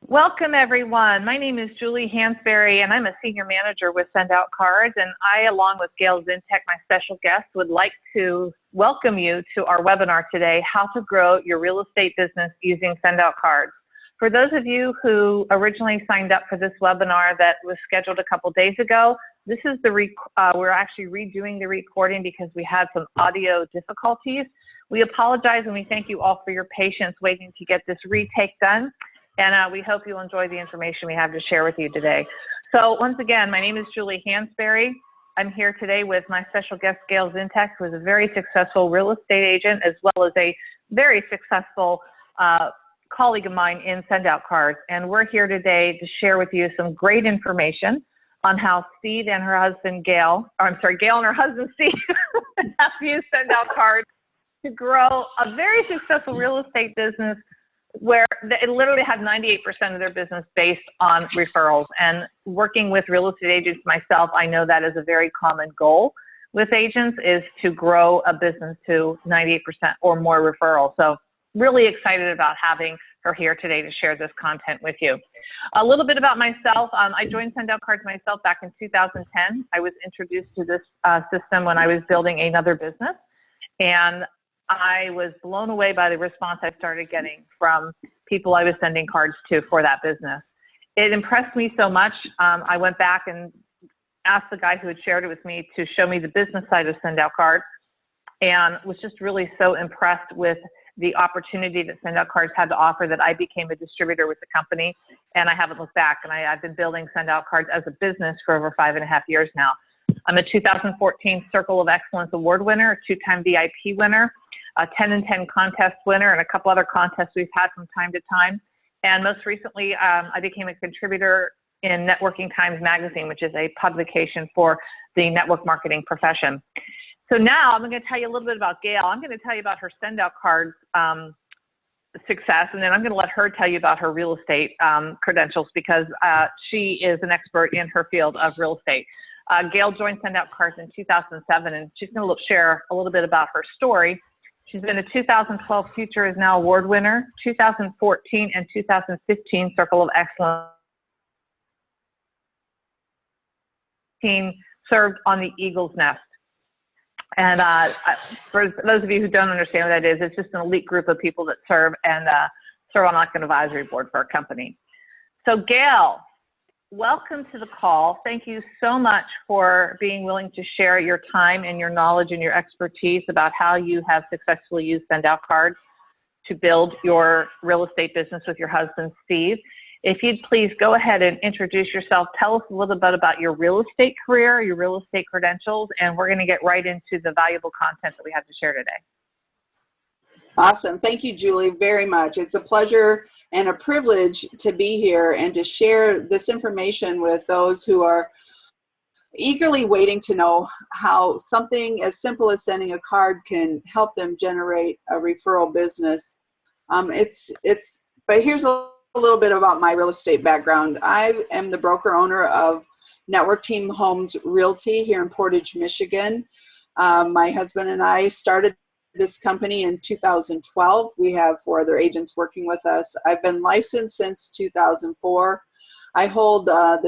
Welcome, everyone. My name is Julie Hansberry, and I'm a senior manager with SendOutCards. And I, along with Gayle Zientek, my special guest, would like to welcome you to our webinar today, How to Grow Your Real Estate Business Using SendOutCards. For those of you who originally signed up for this webinar that was scheduled a couple days ago, this is we're actually redoing the recording because we had some audio difficulties. We apologize and we thank you all for your patience waiting to get this retake done. And we hope you'll enjoy the information we have to share with you today. So once again, my name is Julie Hansberry. I'm here today with my special guest, Gayle Zientek, who is a very successful real estate agent, as well as a very successful colleague of mine in SendOutCards. And we're here today to share with you some great information on how Steve and her husband, Gayle and her husband, Steve, have used SendOutCards to grow a very successful real estate business where it literally had 98% of their business based on referrals. And working with real estate agents myself, I know that is a very common goal with agents, is to grow a business to 98% or more referrals. So really excited about having her here today to share this content with you. A little bit about myself. I joined SendOutCards myself back in 2010. I was introduced to this system when I was building another business. And I was blown away by the response I started getting from people I was sending cards to for that business. It impressed me so much. I went back and asked the guy who had shared it with me to show me the business side of SendOutCards, and was just really so impressed with the opportunity that SendOutCards had to offer that I became a distributor with the company, and I haven't looked back. And I've been building SendOutCards as a business for over 5.5 years now. I'm a 2014 Circle of Excellence Award winner, a 2-time VIP winner, a 10 and 10 contest winner, and a couple other contests we've had from time to time. And most recently, I became a contributor in Networking Times Magazine, which is a publication for the network marketing profession. So now I'm going to tell you a little bit about Gayle. I'm going to tell you about her SendOutCards success, and then I'm going to let her tell you about her real estate credentials, because she is an expert in her field of real estate. Gayle joined SendOutCards in 2007, and she's going to share a little bit about her story. She's been a 2012 Future Is Now Award winner, 2014 and 2015 Circle of Excellence. Served on the Eagle's Nest. And for those of you who don't understand what that is, it's just an elite group of people that serve on like an advisory board for a company. So Gayle, welcome to the call. Thank you so much for being willing to share your time and your knowledge and your expertise about how you have successfully used SendOutCards to build your real estate business with your husband, Steve. If you'd please go ahead and introduce yourself, tell us a little bit about your real estate career, your real estate credentials, and we're going to get right into the valuable content that we have to share today. Awesome. Thank you, Julie, very much. It's a pleasure and a privilege to be here and to share this information with those who are eagerly waiting to know how something as simple as sending a card can help them generate a referral business. But here's a little bit about my real estate background. I am the broker owner of Network Team Homes Realty here in Portage, Michigan. My husband and I started this company in 2012. We have 4 other agents working with us. I've been licensed since 2004. I hold I've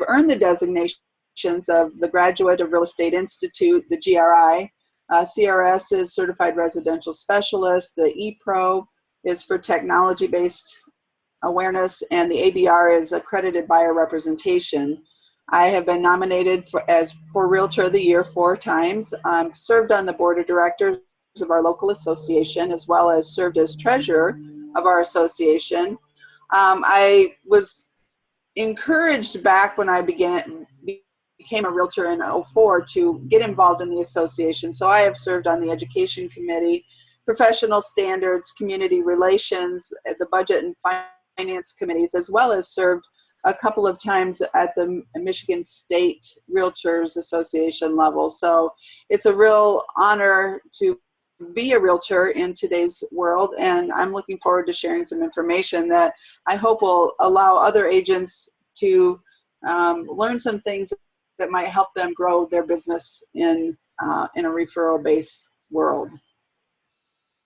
earned the designations of the Graduate of Real Estate Institute, the GRI. CRS is Certified Residential Specialist. The ePro is for technology-based awareness, and the ABR is Accredited Buyer Representation. I have been nominated for Realtor of the Year 4 times. I've served on the board of directors of our local association, as well as served as treasurer of our association. I was encouraged back when I became a realtor in 2004 to get involved in the association. So I have served on the education committee, professional standards, community relations, the budget and finance committees, as well as served a couple of times at the Michigan State Realtors Association level. So it's a real honor to be a realtor in today's world, and I'm looking forward to sharing some information that I hope will allow other agents to learn some things that might help them grow their business in a referral-based world.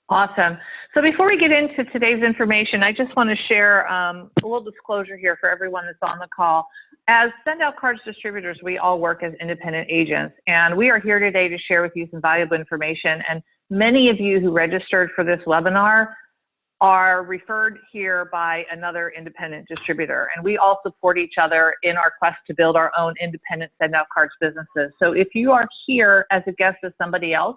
Awesome. So before we get into today's information, I just want to share a little disclosure here for everyone that's on the call. As SendOutCards distributors, we all work as independent agents, and we are here today to share with you some valuable information. And many of you who registered for this webinar are referred here by another independent distributor, and we all support each other in our quest to build our own independent SendOutCards businesses. So if you are here as a guest of somebody else,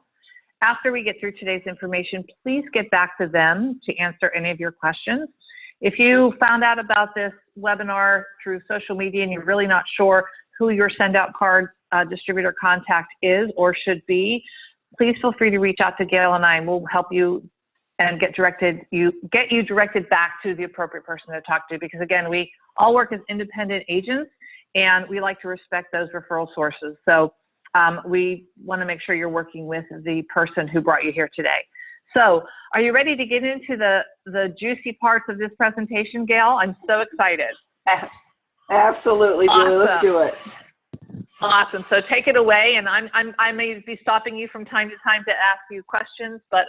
after we get through today's information, please get back to them to answer any of your questions. If you found out about this webinar through social media and you're really not sure who your SendOutCards distributor contact is or should be, please feel free to reach out to Gayle and I, and we'll help you and get you directed back to the appropriate person to talk to, because again, we all work as independent agents and we like to respect those referral sources. So we want to make sure you're working with the person who brought you here today. So are you ready to get into the juicy parts of this presentation, Gayle? I'm so excited. Absolutely, Julie. Awesome. Let's do it. Awesome. So take it away, and I may be stopping you from time to time to ask you questions, but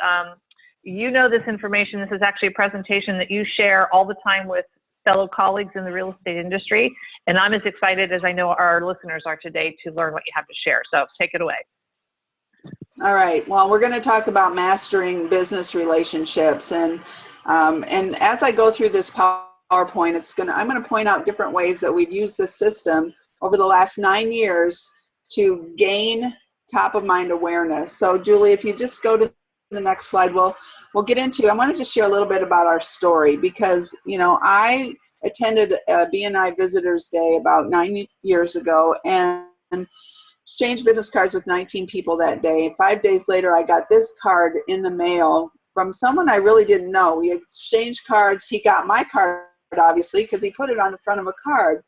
you know this information. This is actually a presentation that you share all the time with fellow colleagues in the real estate industry, and I'm as excited as I know our listeners are today to learn what you have to share. So take it away. All right. Well, we're going to talk about mastering business relationships, and as I go through this PowerPoint, I'm going to point out different ways that we've used this system over the last 9 years to gain top of mind awareness. So, Julie, if you just go to the next slide, we'll get into. I want to just share a little bit about our story, because I attended a BNI Visitors Day about 9 years ago and exchanged business cards with 19 people that day. 5 days later, I got this card in the mail from someone I really didn't know. We exchanged cards. He got my card, obviously, because he put it on the front of a card.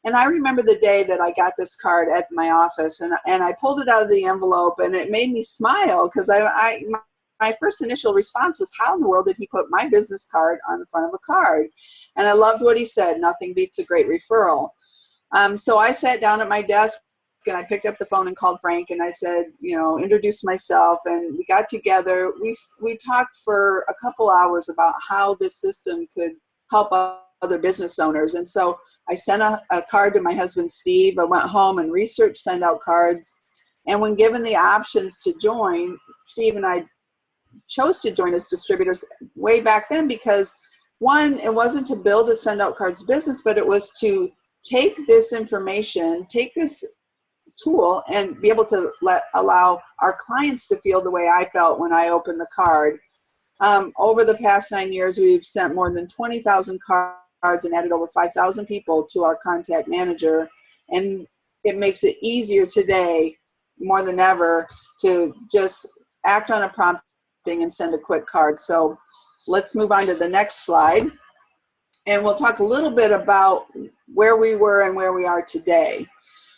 And I remember the day that I got this card at my office, and I pulled it out of the envelope, and it made me smile, because my first initial response was, how in the world did he put my business card on the front of a card? And I loved what he said, nothing beats a great referral. So I sat down at my desk, and I picked up the phone and called Frank, and I said, introduced myself, and we got together. We talked for a couple hours about how this system could help other business owners. And so I sent a card to my husband, Steve. I went home and researched SendOutCards. And when given the options to join, Steve and I chose to join as distributors way back then because, one, it wasn't to build a SendOutCards business, but it was to take this information, take this tool, and be able to allow our clients to feel the way I felt when I opened the card. Over the past 9 years, we've sent more than 20,000 cards and added over 5,000 people to our contact manager, and it makes it easier today more than ever to just act on a prompting and send a quick card. So let's move on to the next slide, and we'll talk a little bit about where we were and where we are today.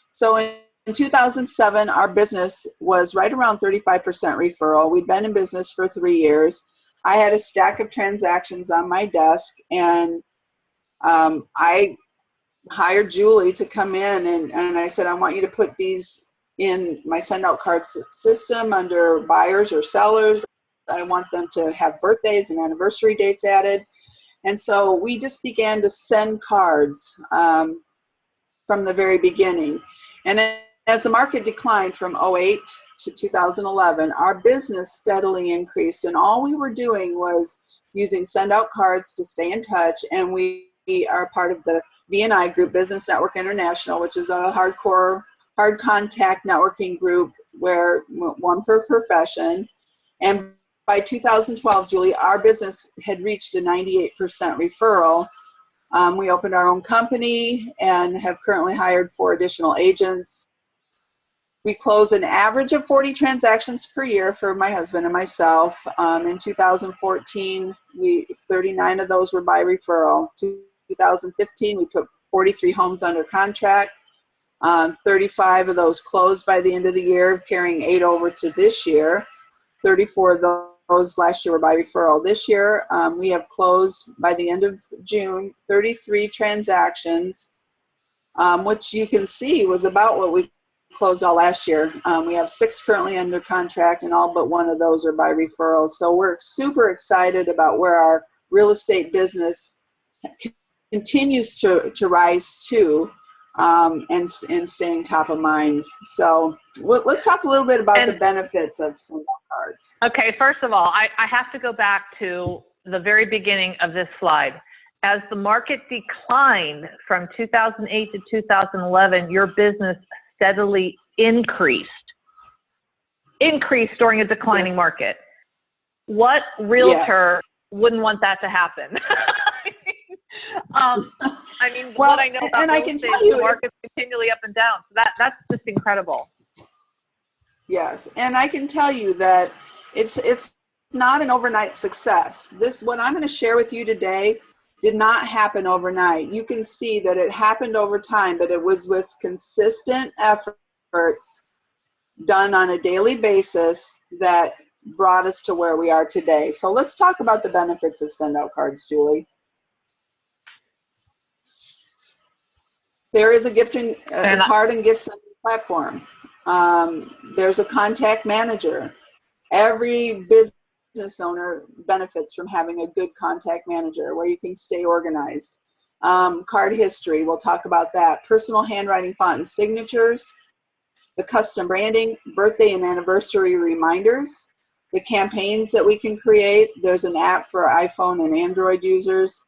So in 2007, our business was right around 35% referral. We'd been in business for 3 years. I had a stack of transactions on my desk, and I hired Julie to come in, and I said, I want you to put these in my SendOutCards system under buyers or sellers. I want them to have birthdays and anniversary dates added. And so we just began to send cards from the very beginning. And as the market declined from 2008 to 2011, our business steadily increased, and all we were doing was using SendOutCards to stay in touch. And we are part of the BNI group, Business Network International, which is a hard contact networking group where one per profession. And by 2012, Julie, our business had reached a 98% referral. We opened our own company and have currently hired 4 additional agents. We close an average of 40 transactions per year for my husband and myself. In 2014, 39 of those were by referral. 2015, we put 43 homes under contract. 35 of those closed by the end of the year, carrying 8 over to this year. 34 of those last year were by referral. This year, we have closed by the end of June 33 transactions, which you can see was about what we closed all last year. We have 6 currently under contract, and all but one of those are by referrals. So we're super excited about where our real estate business continues to rise to, and staying top of mind. So let's talk a little bit about the benefits of SendOutCards. Okay, first of all, I have to go back to the very beginning of this slide. As the market declined from 2008 to 2011, your business steadily increased during a declining market. What realtor wouldn't want that to happen? I mean, what I know about real estate is the market's continually up and down. So that's just incredible. Yes, and I can tell you that it's not an overnight success. What I'm going to share with you today did not happen overnight. You can see that it happened over time, but it was with consistent efforts done on a daily basis that brought us to where we are today. So let's talk about the benefits of SendOutCards, Julie. There is a card and gift sending platform. There's a contact manager. Every business owner benefits from having a good contact manager where you can stay organized. Card history, we'll talk about that. Personal handwriting font and signatures, the custom branding, birthday and anniversary reminders, the campaigns that we can create. There's an app for iPhone and Android users.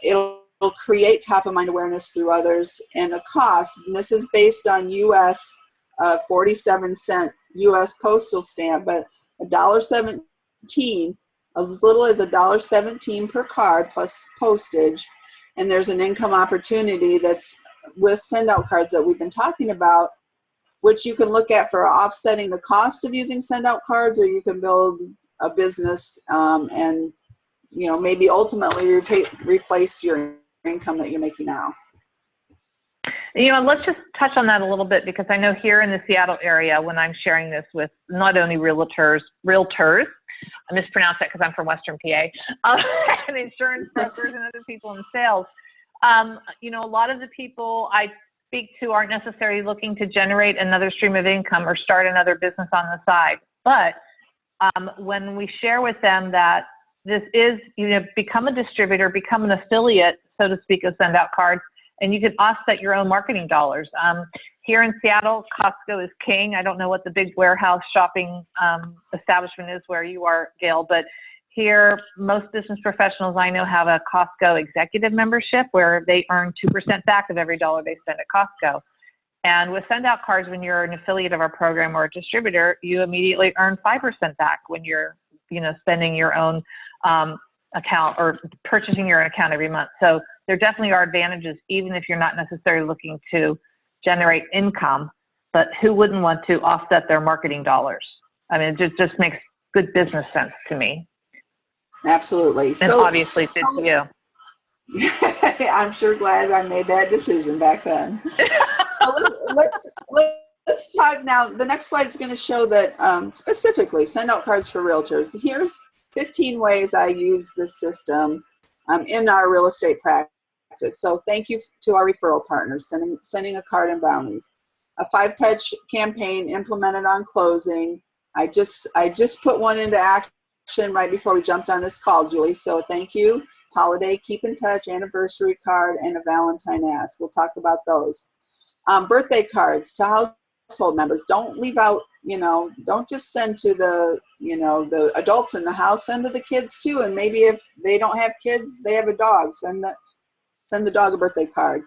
It'll create top-of-mind awareness through others. And the cost, and this is based on U.S. 47-cent U.S. postal stamp, but $1.17, as little as $1.17 per card plus postage. And there's an income opportunity that's with SendOutCards that we've been talking about, which you can look at for offsetting the cost of using SendOutCards, or you can build a business and maybe ultimately replace your income that you're making now. Let's just touch on that a little bit, because I know here in the Seattle area, when I'm sharing this with not only realtors, I mispronounce that because I'm from Western PA, and insurance brokers and other people in sales, a lot of the people I speak to aren't necessarily looking to generate another stream of income or start another business on the side. But when we share with them that this is, become a distributor, become an affiliate, so to speak, of SendOutCards, and you can offset your own marketing dollars. Here in Seattle, Costco is king. I don't know what the big warehouse shopping establishment is where you are, Gayle, but here, most business professionals I know have a Costco executive membership where they earn 2% back of every dollar they spend at Costco. And with SendOutCards, when you're an affiliate of our program or a distributor, you immediately earn 5% back when you're, spending your own account or purchasing your own account every month. So there definitely are advantages, even if you're not necessarily looking to generate income, but who wouldn't want to offset their marketing dollars? I mean, it just makes good business sense to me. Absolutely. And obviously fits you. I'm sure glad I made that decision back then. So let's talk now. The next slide is going to show that specifically SendOutCards for realtors. Here's 15 ways I use this system in our real estate practice. So thank you to our referral partners, sending a card and brownies. A 5-touch campaign implemented on closing. I just put one into action right before we jumped on this call, Julie. So thank you. Holiday, keep in touch, anniversary card, and a Valentine ask. We'll talk about those. Birthday cards to household members. Don't leave out, don't just send to the adults in the house, send to the kids too. And maybe if they don't have kids, they have a dog, send the dog a birthday card.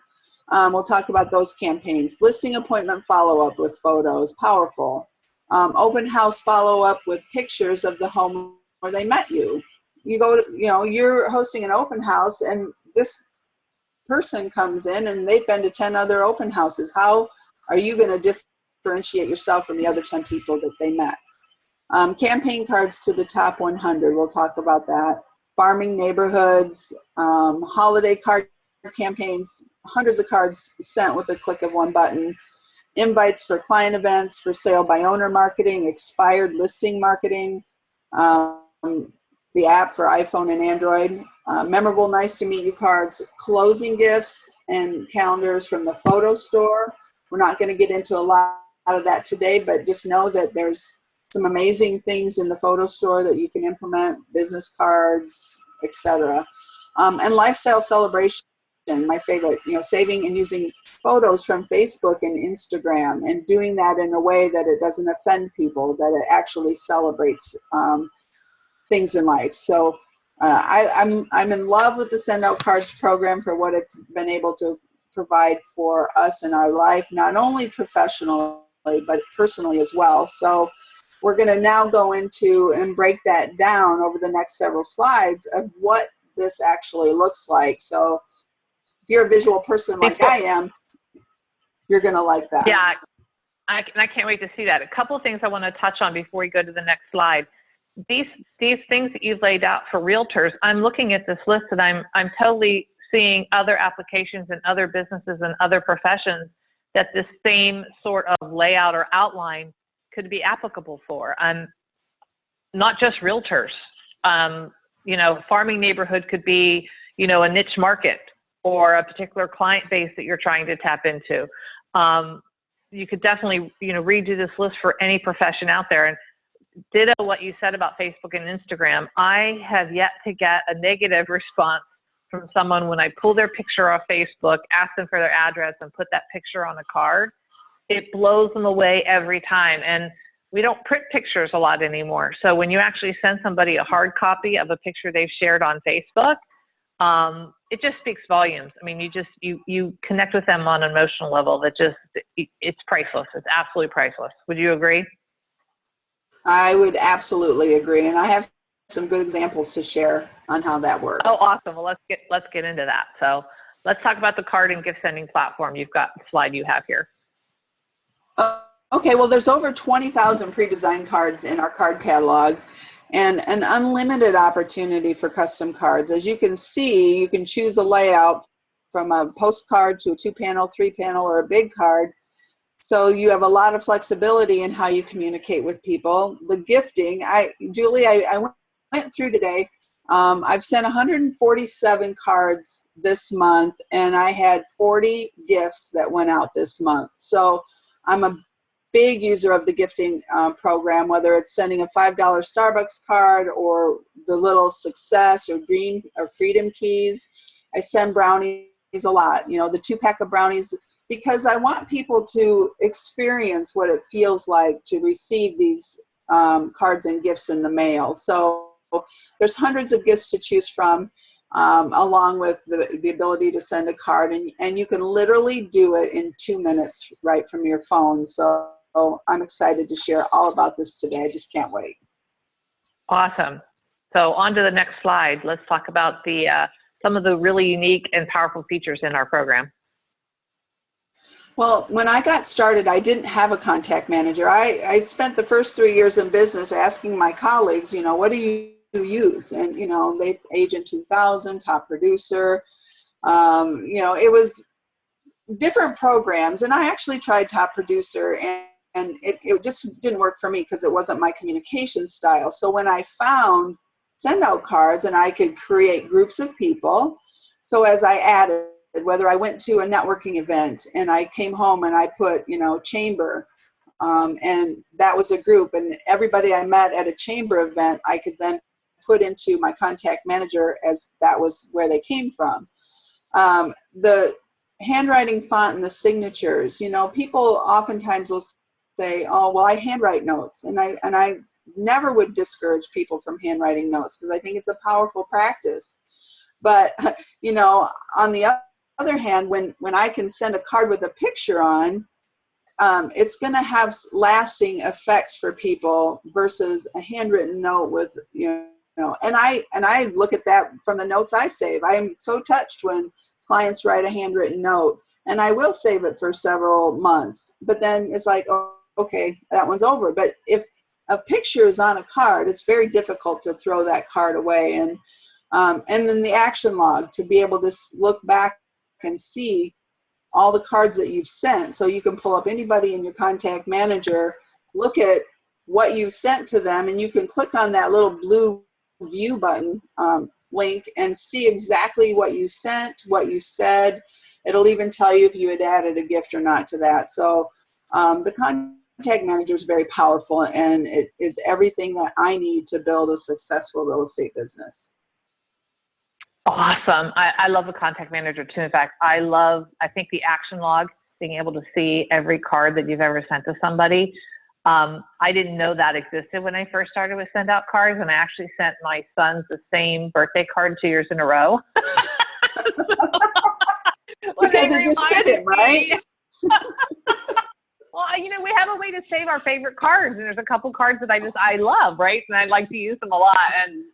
We'll talk about those campaigns. Listing appointment follow-up with photos, powerful. Open house follow-up with pictures of the home where they met you. You go to, you're hosting an open house and this person comes in and they've been to 10 other open houses. How are you going to differentiate yourself from the other 10 people that they met? Campaign cards to the top 100. We'll talk about that. Farming neighborhoods, holiday card campaigns, hundreds of cards sent with a click of one button. Invites for client events, for sale by owner marketing, expired listing marketing, the app for iPhone and Android, memorable nice to meet you cards, closing gifts and calendars from the photo store, We're not going to get into a lot of that today, but just know that there's some amazing things in the photo store that you can implement, business cards, etc. And lifestyle celebration, my favorite, saving and using photos from Facebook and Instagram and doing that in a way that it doesn't offend people, that it actually celebrates things in life. So I'm in love with the SendOutCards program for what it's been able to provide for us in our life, not only professionally, but personally as well. So we're going to now go into and break that down over the next several slides of what this actually looks like. So if you're a visual person like I am, you're going to like that. Yeah, I can't wait to see that. A couple of things I want to touch on before we go to the next slide. These things that you've laid out for realtors, I'm looking at this list and I'm totally seeing other applications and other businesses and other professions that this same sort of layout or outline could be applicable for. Not just realtors. Farming neighborhood could be, a niche market or a particular client base that you're trying to tap into. You could definitely, redo this list for any profession out there. And ditto what you said about Facebook and Instagram. I have yet to get a negative response from someone when I pull their picture off Facebook, ask them for their address, and put that picture on a card. It blows them away every time. And we don't print pictures a lot anymore. So when you actually send somebody a hard copy of a picture they've shared on Facebook, it just speaks volumes. I mean, you connect with them on an emotional level that it's priceless. It's absolutely priceless. Would you agree? I would absolutely agree, and I have some good examples to share on how that works. Oh, awesome. Well, let's get into that. So let's talk about the card and gift sending platform. You've got the slide you have here. Okay, well, there's over 20,000 pre-designed cards in our card catalog and an unlimited opportunity for custom cards. As you can see, you can choose a layout from a postcard to a 2-panel, 3-panel, or a big card. So you have a lot of flexibility in how you communicate with people. The gifting, Julie, I went through today. I've sent 147 cards this month, and I had 40 gifts that went out this month. So I'm a big user of the gifting program, whether it's sending a $5 Starbucks card or the little success or dream or freedom keys. I send brownies a lot, the 2-pack of brownies, because I want people to experience what it feels like to receive these cards and gifts in the mail. So there's hundreds of gifts to choose from, along with the ability to send a card, and you can literally do it in 2 minutes right from your phone. So I'm excited to share all about this today. I just can't wait. Awesome. So on to the next slide. Let's talk about some of the really unique and powerful features in our program. Well, when I got started, I didn't have a contact manager. I spent the first 3 years in business asking my colleagues, what do you use? And, they Agent 2000, Top Producer, it was different programs. And I actually tried Top Producer, and it just didn't work for me because it wasn't my communication style. So when I found SendOutCards and I could create groups of people, so as I added, whether I went to a networking event and I came home and I put, chamber, and that was a group, and everybody I met at a chamber event, I could then put into my contact manager as that was where they came from. The handwriting font and the signatures, people oftentimes will say, oh, well, I handwrite notes, and I never would discourage people from handwriting notes because I think it's a powerful practice. But, on the other hand, when I can send a card with a picture on, it's going to have lasting effects for people versus a handwritten note with, and I look at that from the notes I save. I'm so touched when clients write a handwritten note, and I will save it for several months, but then it's like, oh, okay, that one's over. But if a picture is on a card, it's very difficult to throw that card away. And then the action log, to be able to look back and see all the cards that you've sent. So you can pull up anybody in your contact manager, look at what you sent to them, and you can click on that little blue view button link and see exactly what you sent, what you said. It'll even tell you if you had added a gift or not to that. So the contact manager is very powerful, and it is everything that I need to build a successful real estate business. Awesome. I love the contact manager too. In fact, I think the action log, being able to see every card that you've ever sent to somebody. I didn't know that existed when I first started with SendOutCards, and I actually sent my sons the same birthday card 2 years in a row. Because it just fit him, right? Well, you know, we have a way to save our favorite cards, and there's a couple cards that I love, right? And I like to use them a lot. And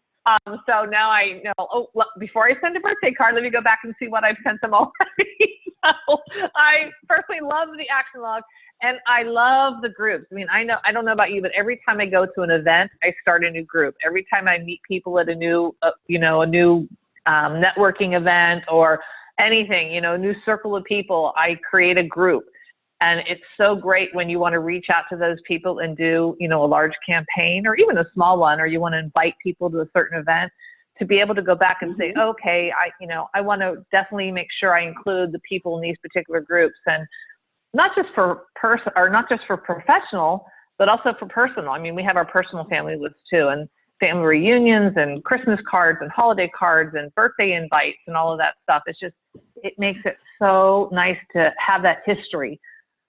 so now I know, oh, well, before I send a birthday card, let me go back and see what I've sent them already. So I personally love the action log, and I love the groups. I mean, I don't know about you, but every time I go to an event, I start a new group. Every time I meet people at a new, networking event or anything, a new circle of people, I create a group. And it's so great when you want to reach out to those people and do, a large campaign or even a small one, or you want to invite people to a certain event, to be able to go back and say, okay, I want to definitely make sure I include the people in these particular groups, and not just for professional, but also for personal. I mean, we have our personal family list too, and family reunions and Christmas cards and holiday cards and birthday invites and all of that stuff. It makes it so nice to have that history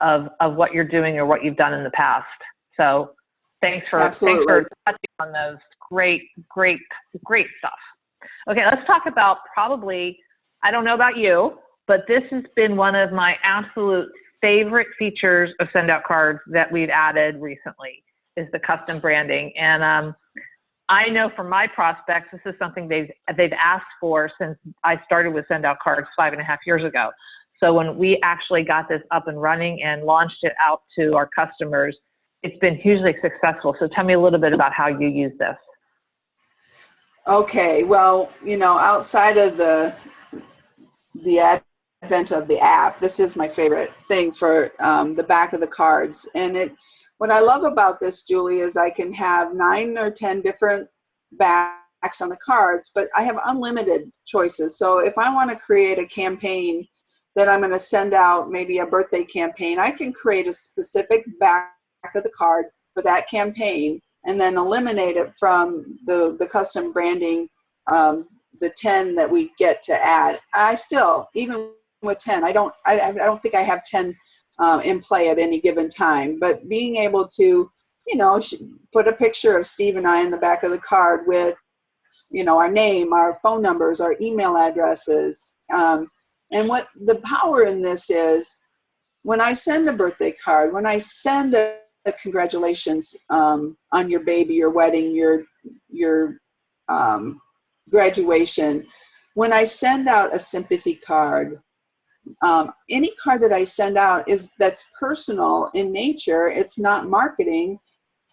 of what you're doing or what you've done in the past. So thanks for touching on those. Great stuff. Okay, let's talk about probably, I don't know about you, but this has been one of my absolute favorite features of SendOutCards that we've added recently, is the custom branding. And I know from my prospects, this is something they've asked for since I started with SendOutCards 5.5 years ago. So when we actually got this up and running and launched it out to our customers, it's been hugely successful. So tell me a little bit about how you use this. Okay, well, outside of the advent of the app, this is my favorite thing for the back of the cards. And what I love about this, Julie, is I can have 9 or 10 different backs on the cards, but I have unlimited choices. So if I want to create a campaign that I'm going to send out, maybe a birthday campaign, I can create a specific back of the card for that campaign, and then eliminate it from the custom branding, the 10 that we get to add. I still, even with 10, I don't think I have 10 in play at any given time, but being able to, put a picture of Steve and I in the back of the card with, our name, our phone numbers, our email addresses. And what the power in this is, when I send a birthday card, when I send a congratulations on your baby, your wedding, your graduation, when I send out a sympathy card, any card that I send out that's personal in nature, it's not marketing.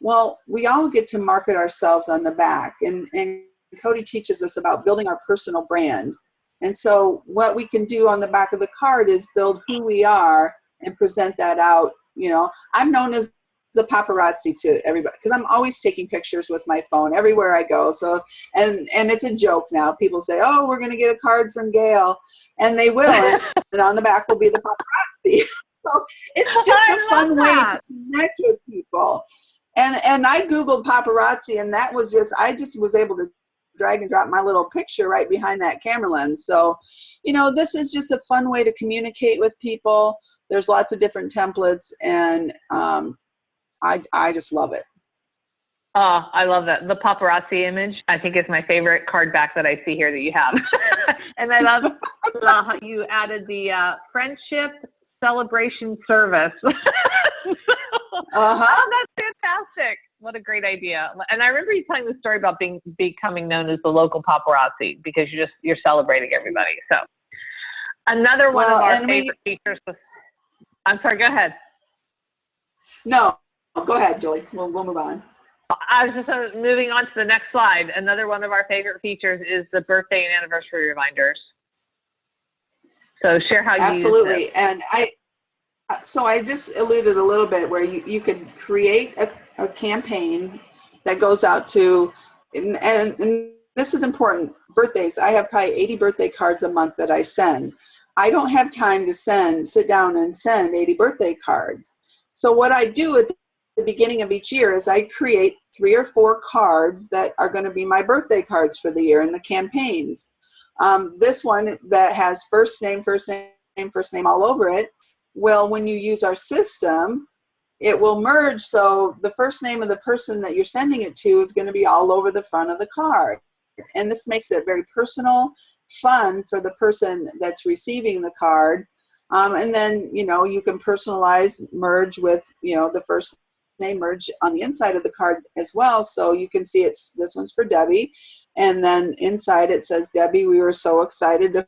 Well, we all get to market ourselves on the back, and Cody teaches us about building our personal brand. And so what we can do on the back of the card is build who we are and present that out. I'm known as the paparazzi to everybody because I'm always taking pictures with my phone everywhere I go. So, and it's a joke now. People say, oh, we're going to get a card from Gayle, and they will. And on the back will be the paparazzi. So it's just a fun way to connect with people. And I Googled paparazzi, and I just was able to drag and drop my little picture right behind that camera lens. So, this is just a fun way to communicate with people. There's lots of different templates, and I just love it. Oh, I love that. The paparazzi image, I think, is my favorite card back that I see here that you have. And I love how you added the friendship celebration service. Oh, that's fantastic. What a great idea. And I remember you telling the story about becoming known as the local paparazzi because you're celebrating everybody. So another one of our favorite features was, I'm sorry, go ahead. No, go ahead, Julie. We'll move on. I was just moving on to the next slide. Another one of our favorite features is the birthday and anniversary reminders. So share how you use this. And I just alluded a little bit where you could create a campaign that goes out to, and this is important, birthdays. I have probably 80 birthday cards a month that I send. I don't have time to sit down and send 80 birthday cards. So what I do at the beginning of each year is I create 3 or 4 cards that are going to be my birthday cards for the year in the campaigns. This one that has first name, first name, first name all over it, well, when you use our system, it will merge, so the first name of the person that you're sending it to is going to be all over the front of the card. And this makes it very personal, fun for the person that's receiving the card. And then, you can personalize, merge with, the first name, merge on the inside of the card as well. So you can see this one's for Debbie. And then inside it says, Debbie, we were so excited to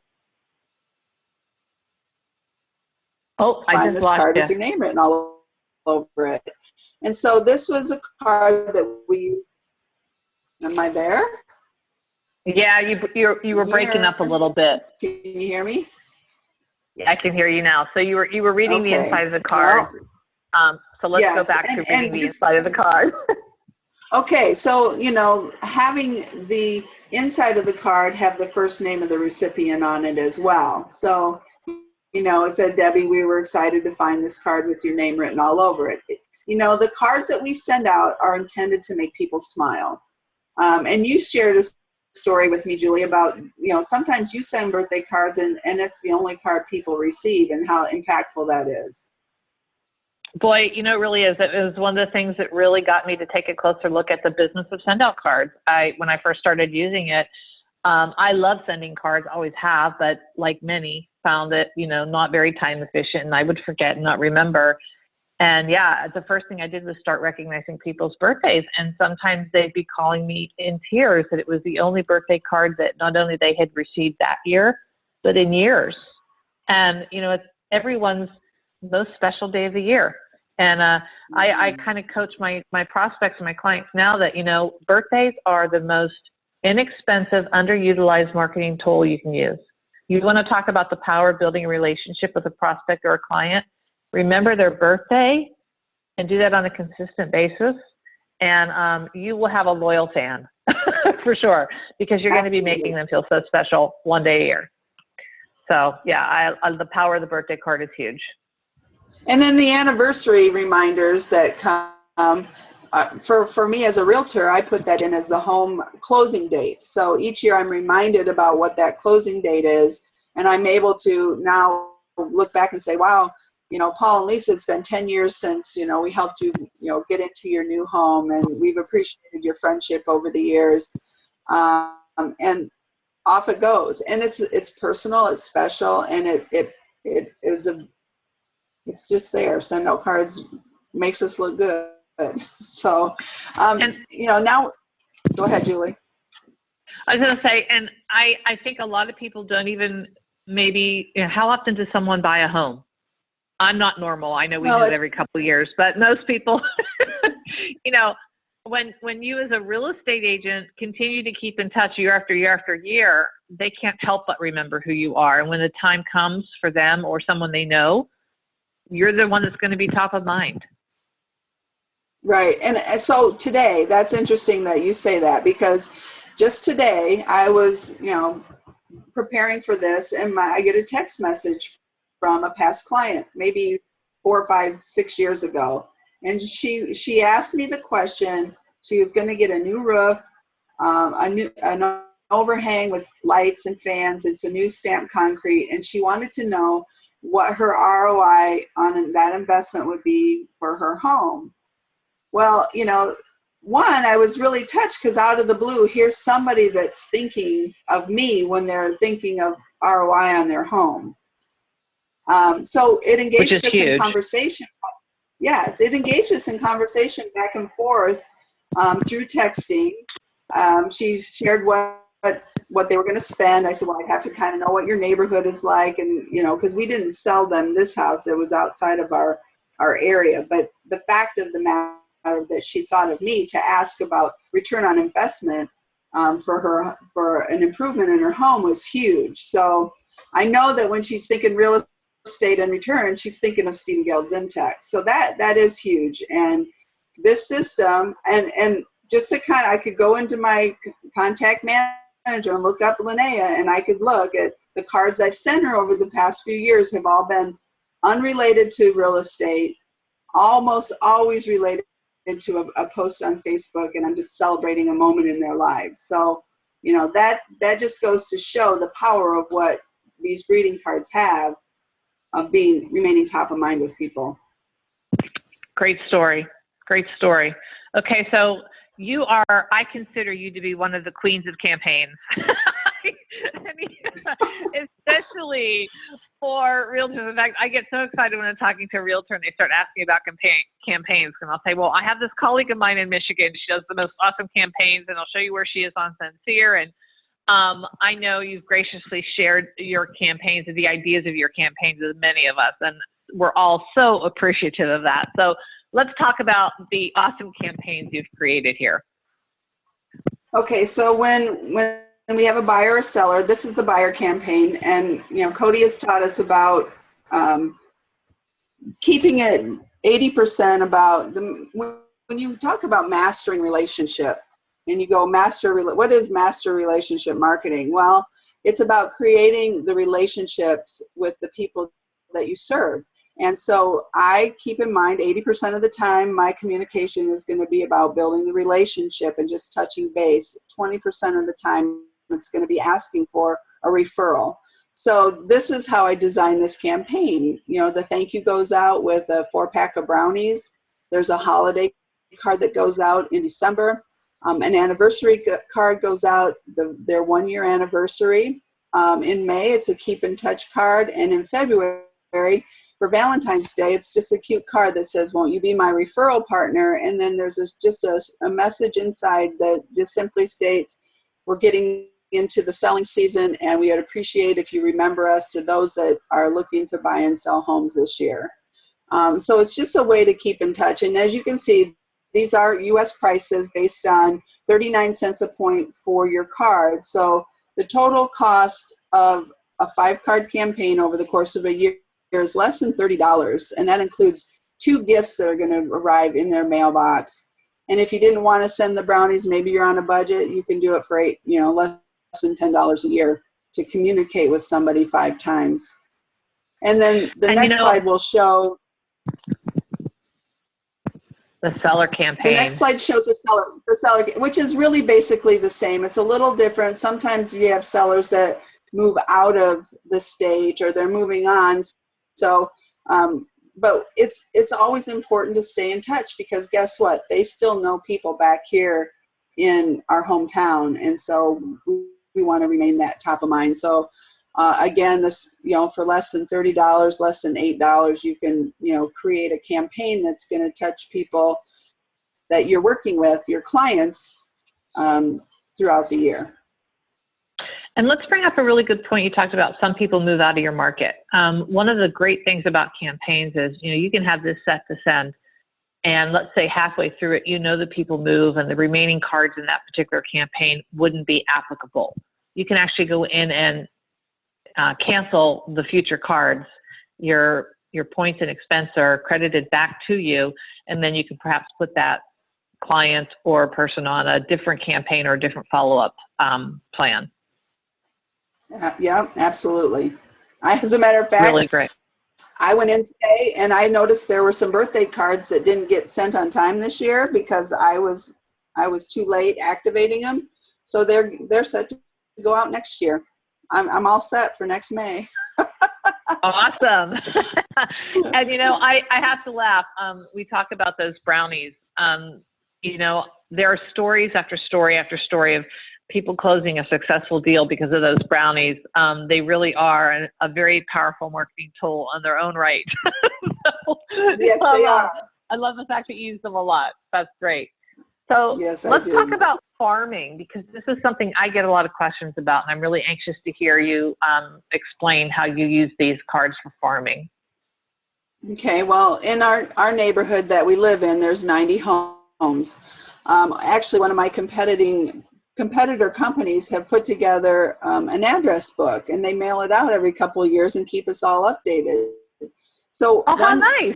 find this card with your name written all over it. And so this was a card that am I there? Yeah, you were breaking up a little bit. Can you hear me? Yeah, I can hear you now. So you were reading the inside of the card. Well, so let's go back to reading the inside of the card. Okay, so, having the inside of the card have the first name of the recipient on it as well. So, it said, Debbie, we were excited to find this card with your name written all over it. The cards that we send out are intended to make people smile. And you shared a story with me, Julie, about, sometimes you send birthday cards and it's the only card people receive, and how impactful that is. Boy, it really is. It was one of the things that really got me to take a closer look at the business of SendOutCards. When I first started using it, I love sending cards, always have, but like many, found it, not very time efficient, and I would forget and not remember. And yeah, the first thing I did was start recognizing people's birthdays. And sometimes they'd be calling me in tears that it was the only birthday card that not only they had received that year, but in years. And, it's everyone's most special day of the year. And I kind of coach my prospects and my clients now that, birthdays are the most inexpensive, underutilized marketing tool you can use. You want to talk about the power of building a relationship with a prospect or a client? Remember their birthday and do that on a consistent basis, and you will have a loyal fan for sure, because you're going to be making them feel so special one day a year. So yeah, the power of the birthday card is huge. And then the anniversary reminders that come, for me as a realtor, I put that in as the home closing date. So each year I'm reminded about what that closing date is, and I'm able to now look back and say, wow, Paul and Lisa, it's been 10 years since, we helped you, get into your new home, and we've appreciated your friendship over the years. And off it goes. And it's personal, it's special, and it's just there. SendOutCards makes us look good. So, now, go ahead, Julie. I was going to say, and I think a lot of people don't even maybe, how often does someone buy a home? I'm not normal. I know we do it every couple of years, but most people, when you as a real estate agent continue to keep in touch year after year after year, they can't help but remember who you are. And when the time comes for them or someone they know, you're the one that's going to be top of mind. Right. And so today, that's interesting that you say that, because just today I was, preparing for this, and I get a text message from a past client, maybe 4, 5, 6 years ago. And she asked me the question. She was going to get a new roof, an overhang with lights and fans. It's a new stamped concrete. And she wanted to know what her ROI on that investment would be for her home. Well, one, I was really touched, because out of the blue, here's somebody that's thinking of me when they're thinking of ROI on their home. So it engaged us in conversation. Yes, it engaged us in conversation back and forth through texting. She shared what they were going to spend. I said, well, I have to kind of know what your neighborhood is like, and because we didn't sell them this house that was outside of our area. But the fact of the matter that she thought of me to ask about return on investment for an improvement in her home was huge. So I know that when she's thinking real estate and return, she's thinking of Steve and Gayle Zientek. So that is huge. And this system, and just to I could go into my contact manager and look up Linnea, and I could look at the cards I've sent her over the past few years have all been unrelated to real estate, almost always related to a post on Facebook, and I'm just celebrating a moment in their lives. So, you know, that just goes to show the power of what these greeting cards have of remaining top of mind with people. Great story. Great story. Okay, so I consider you to be one of the queens of campaigns. I mean, especially for realtors. In fact, I get so excited when I'm talking to a realtor and they start asking about campaigns. And I'll say, well, I have this colleague of mine in Michigan. She does the most awesome campaigns, and I'll show you where she is on Sincere. And I know you've graciously shared your campaigns and the ideas of your campaigns with many of us, and we're all so appreciative of that. So let's talk about the awesome campaigns you've created here. Okay, so when we have a buyer or seller, this is the buyer campaign, and you know, Cody has taught us about keeping it 80% about when you talk about mastering relationship, and you go what is master relationship marketing? Well, it's about creating the relationships with the people that you serve. And so I keep in mind 80% of the time my communication is going to be about building the relationship and just touching base. 20% of the time it's going to be asking for a referral. So this is how I designed this campaign. You know, the thank you goes out with a 4-pack of brownies. There's a holiday card that goes out in December. An anniversary card goes out, their 1-year anniversary. In May, it's a keep in touch card. And in February, for Valentine's Day, it's just a cute card that says, won't you be my referral partner? And then there's just a message inside that just simply states, we're getting into the selling season, and we would appreciate if you remember us to those that are looking to buy and sell homes this year. So it's just a way to keep in touch. And as you can see, these are U.S. prices based on 39 cents a point for your card. So the total cost of a 5-card campaign over the course of a year is less than $30, and that includes 2 gifts that are going to arrive in their mailbox. And if you didn't want to send the brownies, maybe you're on a budget, you can do it for less than $10 a year to communicate with somebody 5 times. And then the next slide will show the seller campaign. The next slide shows the seller, which is really basically the same. It's a little different. Sometimes you have sellers that move out of the state or they're moving on. So, but it's always important to stay in touch, because guess what? They still know people back here in our hometown, and so we want to remain that top of mind. So, again, this for less than $30, less than $8, you can create a campaign that's going to touch people that you're working with, your clients, throughout the year. And let's bring up a really good point. You talked about some people move out of your market. One of the great things about campaigns is, you can have this set to send, and let's say halfway through it, the people move and the remaining cards in that particular campaign wouldn't be applicable. You can actually go in and cancel the future cards. Your points and expense are credited back to you, and then you can perhaps put that client or person on a different campaign or a different follow-up plan. Yeah, absolutely. As a matter of fact, really great. I went in today and I noticed there were some birthday cards that didn't get sent on time this year because I was too late activating them. So they're set to go out next year. I'm all set for next May. Awesome. And I have to laugh. We talk about those brownies. There are stories after story after story of people closing a successful deal because of those brownies. They really are a very powerful marketing tool on their own right. Yes, they are. I love the fact that you use them a lot. That's great. So yes, let's talk about farming, because this is something I get a lot of questions about, and I'm really anxious to hear you explain how you use these cards for farming. Okay, well, in our neighborhood that we live in, there's 90 homes. Actually, one of my competitor companies have put together an address book, and they mail it out every couple of years and keep us all updated. So how nice.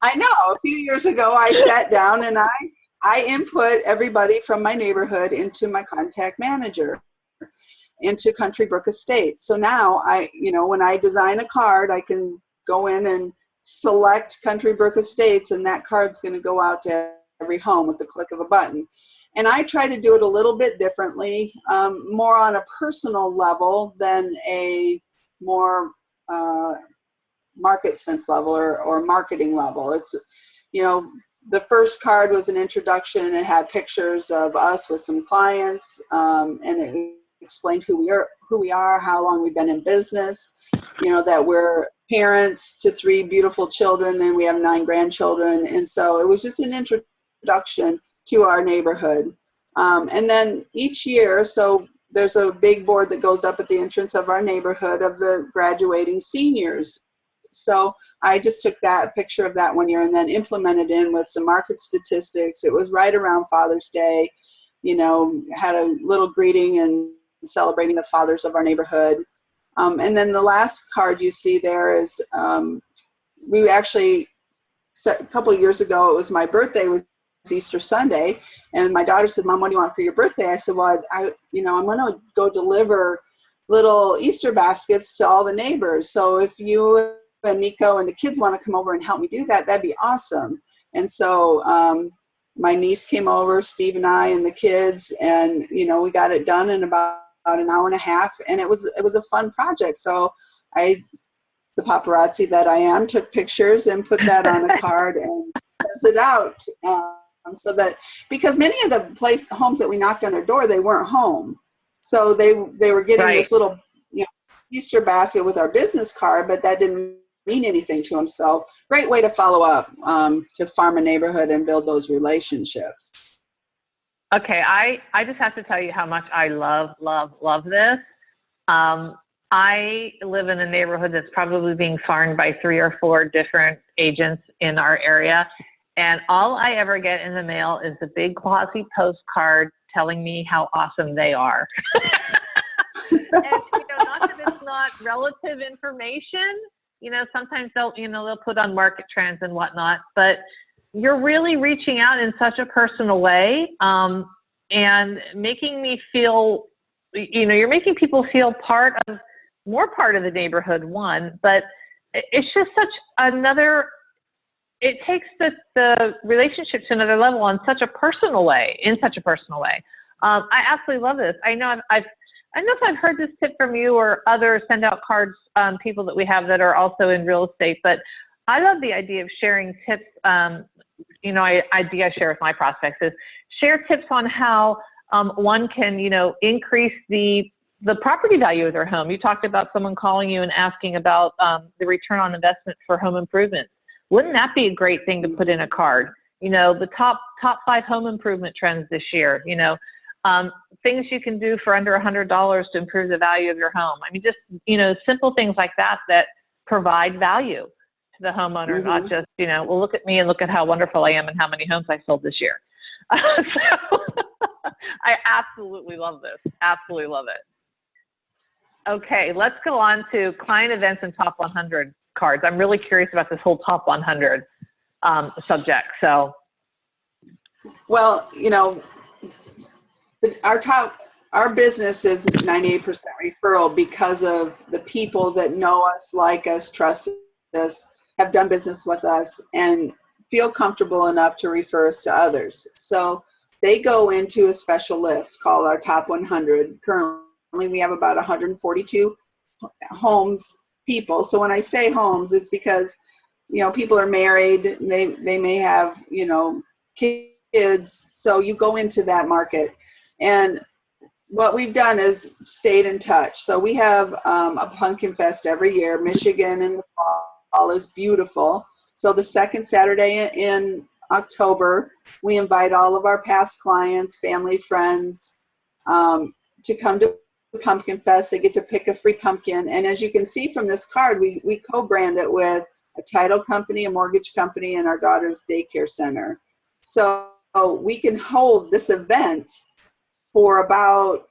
I know, a few years ago I sat down and I input everybody from my neighborhood into my contact manager. into Country Brook Estates. So now when I design a card, I can go in and select Country Brook Estates, and that card's going to go out to every home with the click of a button. And I try to do it a little bit differently, more on a personal level than a more market sense level or marketing level. It's, the first card was an introduction. It had pictures of us with some clients, and it explained who we are, how long we've been in business, that we're parents to 3 beautiful children, and we have 9 grandchildren. And so it was just an introduction to our neighborhood. And then each year, so there's a big board that goes up at the entrance of our neighborhood of the graduating seniors. So I just took that picture of that one year and then implemented in with some market statistics. It was right around Father's Day, had a little greeting and celebrating the fathers of our neighborhood. And then the last card you see there is, we actually, a couple of years ago, it was my birthday, was Easter Sunday, and my daughter said, "Mom, what do you want for your birthday?" I said, "Well, I'm going to go deliver little Easter baskets to all the neighbors. So if you and Nico and the kids want to come over and help me do that, that'd be awesome." And so my niece came over, Steve and I and the kids, and we got it done in about an hour and a half, and it was a fun project. So the paparazzi that I am, took pictures and put that on a card and sent it out. So that, because many of the homes that we knocked on their door, they weren't home. So they were getting this little Easter basket with our business card, but that didn't mean anything to them. So great way to follow up, to farm a neighborhood and build those relationships. Okay, I just have to tell you how much I love this. I live in a neighborhood that's probably being farmed by 3 or 4 different agents in our area. And all I ever get in the mail is a big glossy postcard telling me how awesome they are. And, not that it's not relative information, sometimes they'll put on market trends and whatnot, but you're really reaching out in such a personal way, and making me feel, you're making people feel more part of the neighborhood, one, but it's just it takes the relationship to another level in such a personal way, I absolutely love this. I know if I've heard this tip from you or other SendOutCards people that we have that are also in real estate, but I love the idea of sharing tips. Idea I share with my prospects is share tips on how one can, increase the property value of their home. You talked about someone calling you and asking about the return on investment for home improvements. Wouldn't that be a great thing to put in a card? The top 5 home improvement trends this year, things you can do for under $100 to improve the value of your home. I mean, just, simple things like that provide value to the homeowner, not just, well, look at me and look at how wonderful I am and how many homes I sold this year. So I absolutely love this. Absolutely love it. Okay, let's go on to client events and top 100 cards. I'm really curious about this whole top 100 subject. So, well, our business is 98% referral because of the people that know us, like us, trust us, have done business with us, and feel comfortable enough to refer us to others. So they go into a special list called our top 100. Currently, we have about 142 homes people. So when I say homes, it's because, people are married, they may have, kids. So you go into that market. And what we've done is stayed in touch. So we have a pumpkin fest every year. Michigan in the fall is beautiful. So the second Saturday in October, we invite all of our past clients, family, friends, to come to Pumpkin Fest. They get to pick a free pumpkin. And as you can see from this card, we co-brand it with a title company, a mortgage company, and our daughter's daycare center. So we can hold this event for about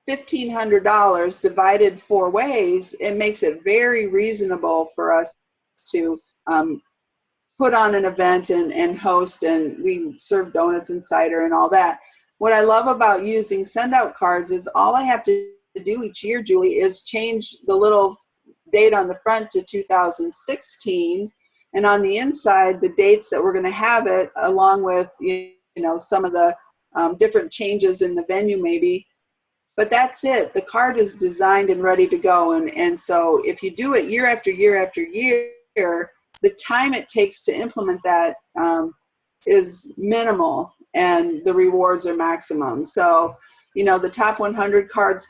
$1,500 divided 4 ways. It makes it very reasonable for us to put on an event and host, and we serve donuts and cider and all that. What I love about using SendOutCards is all I have to do each year, Julie, is change the little date on the front to 2016, and on the inside, the dates that we're going to have it, along with, you know, some of the different changes in the venue maybe. But that's it. The card is designed and ready to go. And so if you do it year after year after year, the time it takes to implement that is minimal, and the rewards are maximum. So, you know, the top 100 cards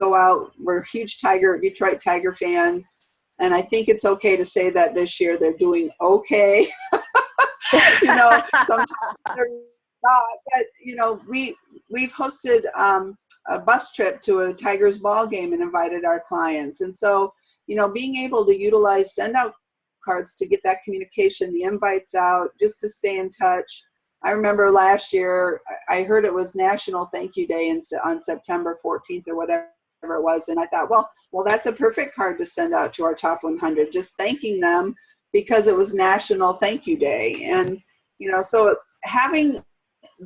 go out. We're huge Detroit Tiger fans. And I think it's okay to say that this year they're doing okay. You know, sometimes they're not, but, you know, we've hosted a bus trip to a Tigers ball game and invited our clients. And so, you know, being able to utilize SendOutCards to get that communication, the invites out, just to stay in touch. I remember last year, I heard it was National Thank You Day on September 14th or whatever it was. And I thought, well, that's a perfect card to send out to our top 100, just thanking them because it was National Thank You Day. And, you know, so having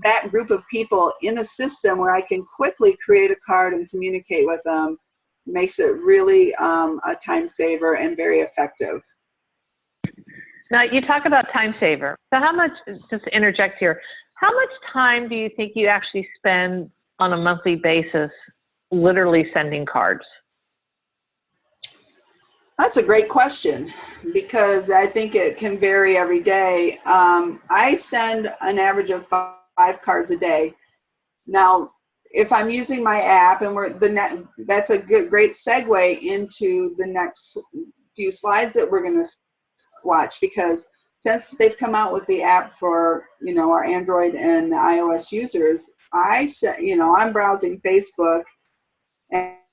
that group of people in a system where I can quickly create a card and communicate with them makes it really a time saver and very effective. Now, you talk about time saver. So how much, just to interject here, how much time do you think you actually spend on a monthly basis literally sending cards? That's a great question, because I think it can vary every day. I send an average of 5 cards a day. Now, if I'm using my app, and that's a great segue into the next few slides that we're going to watch, because since they've come out with the app for, you know, our Android and the iOS users, I'm browsing Facebook,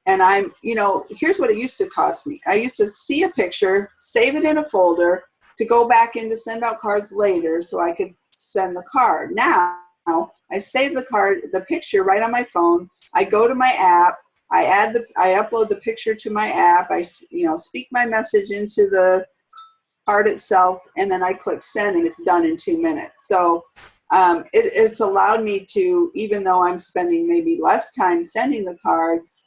and I'm, you know, here's what it used to cost me. I used to see a picture, save it in a folder, to go back into SendOutCards later so I could send the card. Now, I save the picture right on my phone. I go to my app. I upload the picture to my app. I, you know, speak my message into the card itself, and then I click send, and it's done in 2 minutes. So it's allowed me to, even though I'm spending maybe less time sending the cards,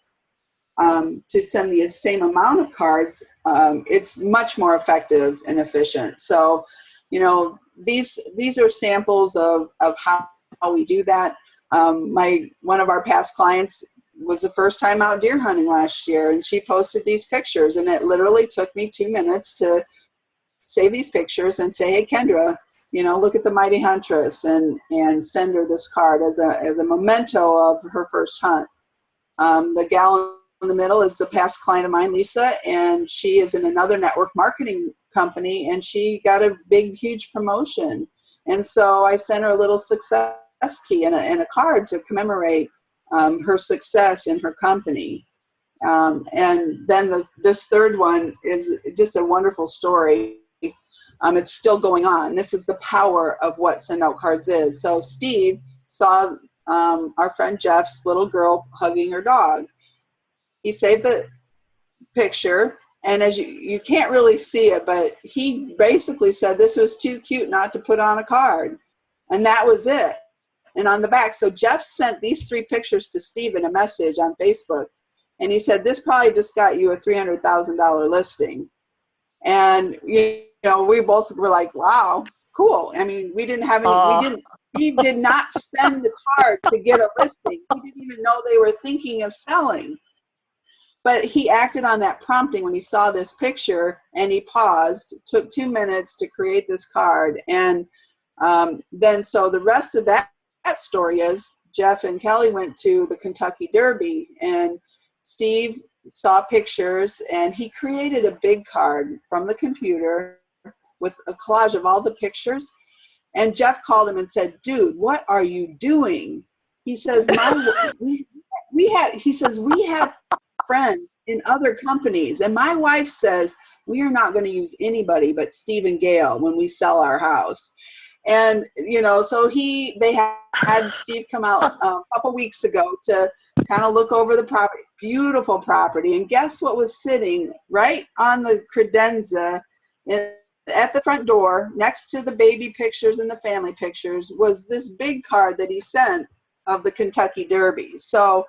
to send the same amount of cards, it's much more effective and efficient. So, you know, these are samples of how we do that. One of our past clients was the first time out deer hunting last year, and she posted these pictures, and it literally took me 2 minutes to save these pictures and say, hey, Kendra, you know, look at the Mighty Huntress, and send her this card as a memento of her first hunt. The gal in the middle is a past client of mine, Lisa, and she is in another network marketing company, and she got a big, huge promotion. And so I sent her a little success key and a card to commemorate her success in her company. And then this third one is just a wonderful story. It's still going on. This is the power of what SendOutCards is. So Steve saw our friend Jeff's little girl hugging her dog. He saved the picture, and as you can't really see it, but he basically said this was too cute not to put on a card, and that was it. And on the back, so Jeff sent these 3 pictures to Steve in a message on Facebook, and he said, this probably just got you a $300,000 listing. And you know, we both were like, wow, cool. I mean, we didn't have any, he did not send the card to get a listing. He didn't even know they were thinking of selling. But he acted on that prompting when he saw this picture, and he paused, took 2 minutes to create this card. And then so the rest of that story is Jeff and Kelly went to the Kentucky Derby, and Steve saw pictures, and he created a big card from the computer with a collage of all the pictures. And Jeff called him and said, dude, what are you doing? He says, we have friends in other companies, and my wife says we are not going to use anybody but Steve and Gayle when we sell our house. And you know, so they had Steve come out a couple weeks ago to kind of look over the property, beautiful property, and guess what was sitting right on the credenza at the front door next to the baby pictures and the family pictures was this big card that he sent of the Kentucky Derby. So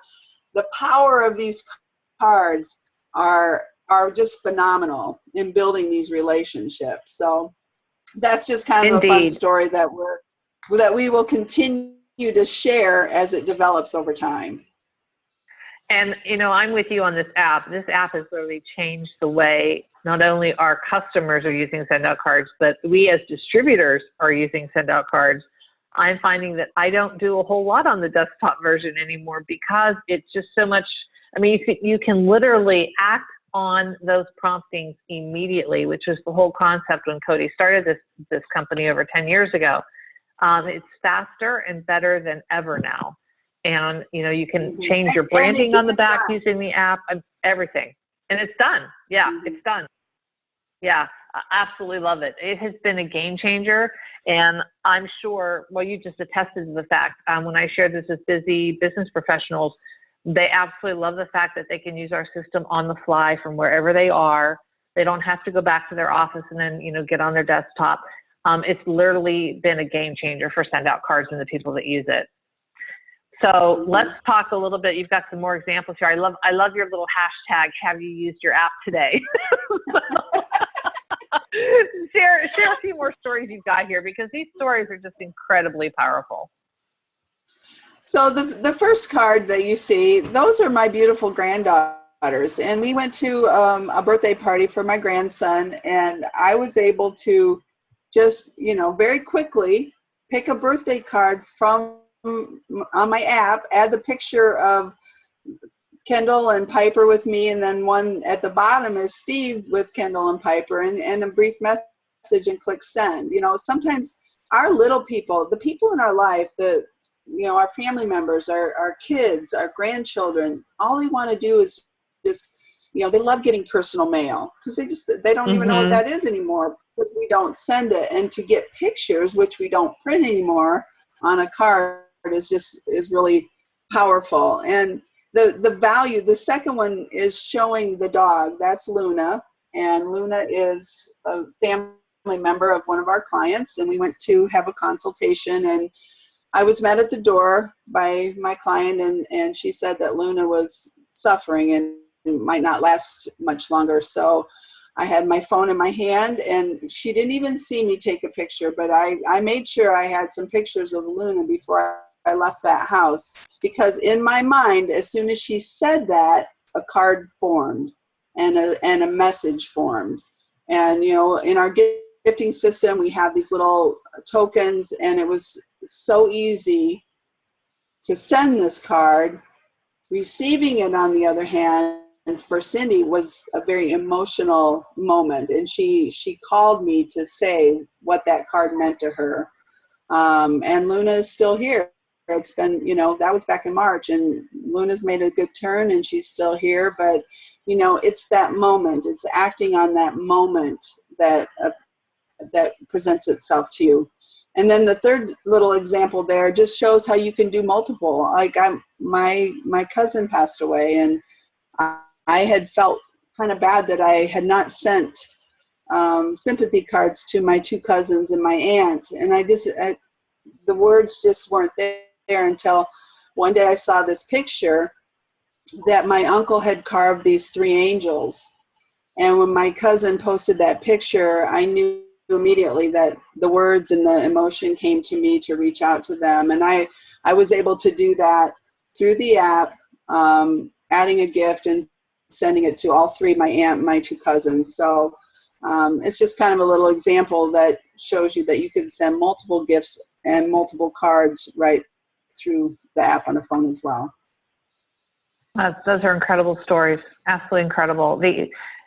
the power of these cards are just phenomenal in building these relationships. So that's just kind of a fun Indeed. story that we will continue to share as it develops over time. And, you know, I'm with you on this app. This app has literally changed the way not only our customers are using SendOutCards, but we as distributors are using SendOutCards. I'm finding that I don't do a whole lot on the desktop version anymore because it's just so much. I mean, you can literally act on those promptings immediately, which was the whole concept when Cody started this company over 10 years ago. It's faster and better than ever now. And, you know, you can change your branding on the back using the app, everything. And it's done. Yeah, it's done. Yeah, I absolutely love it. It has been a game changer. And I'm sure, well, you just attested to the fact, when I shared this with busy business professionals, they absolutely love the fact that they can use our system on the fly from wherever they are. They don't have to go back to their office and then, you know, get on their desktop. It's literally been a game changer for SendOutCards and the people that use it. So let's talk a little bit. You've got some more examples here. I love your little hashtag, have you used your app today? share a few more stories you've got here, because these stories are just incredibly powerful. So the first card that you see, those are my beautiful granddaughters. And we went to a birthday party for my grandson, and I was able to just, you know, very quickly pick a birthday card from on my app, add the picture of Kendall and Piper with me, and then one at the bottom is Steve with Kendall and Piper, and a brief message, and click send. You know, sometimes our little people, the people in our life, you know, our family members, our kids, our grandchildren, all they want to do is just, you know, they love getting personal mail because they don't even know what that is anymore because we don't send it. And to get pictures, which we don't print anymore on a card, is really powerful. And the value, the second one is showing the dog. That's Luna, and Luna is a family member of one of our clients, and we went to have a consultation, and I was met at the door by my client, and she said that Luna was suffering and might not last much longer. So I had my phone in my hand, and she didn't even see me take a picture, but I made sure I had some pictures of Luna before I left that house, because in my mind, as soon as she said that, a card formed and a message formed. And, you know, in our gifting system, we have these little tokens, and it was so easy to send this card. Receiving it, on the other hand, for Cindy was a very emotional moment, and she called me to say what that card meant to her. And Luna is still here. It's been, you know, that was back in March, and Luna's made a good turn, and she's still here. But, you know, it's that moment. It's acting on that moment that presents itself to you. And then the third little example there just shows how you can do multiple. Like my cousin passed away, and I had felt kind of bad that I had not sent sympathy cards to my two cousins and my aunt, and the words just weren't there until one day I saw this picture that my uncle had carved these three angels. And when my cousin posted that picture, I knew immediately that the words and the emotion came to me to reach out to them. And I was able to do that through the app, adding a gift and sending it to all three, my aunt and my two cousins. So it's just kind of a little example that shows you that you can send multiple gifts and multiple cards right through the app on the phone as well. Those are incredible stories. Absolutely incredible.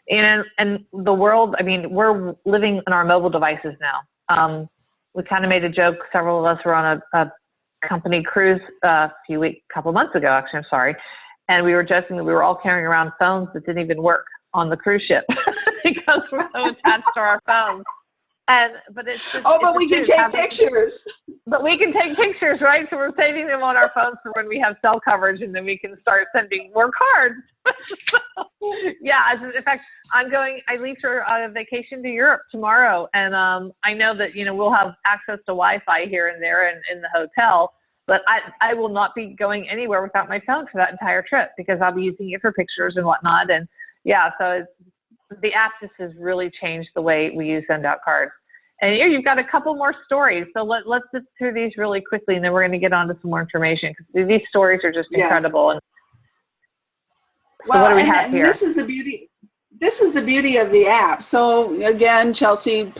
And the world, I mean, we're living in our mobile devices now. We kind of made a joke. Several of us were on a company cruise a couple months ago, actually, I'm sorry. And we were joking that we were all carrying around phones that didn't even work on the cruise ship because we're so attached to our phones. But it's just, but we can take pictures. But we can take pictures, right? So we're saving them on our phones for when we have cell coverage, and then we can start sending more cards. Yeah, in fact, I leave for a vacation to Europe tomorrow, and I know that, you know, we'll have access to Wi-Fi here and there in the hotel, But I will not be going anywhere without my phone for that entire trip because I'll be using it for pictures and whatnot. And yeah, so the app just has really changed the way we use SendOutCards. And here you've got a couple more stories. So let's just through these really quickly, and then we're going to get on to some more information because these stories are just incredible. And well, so what do we have here? This is the beauty. This is the beauty of the app. So again, Chelsea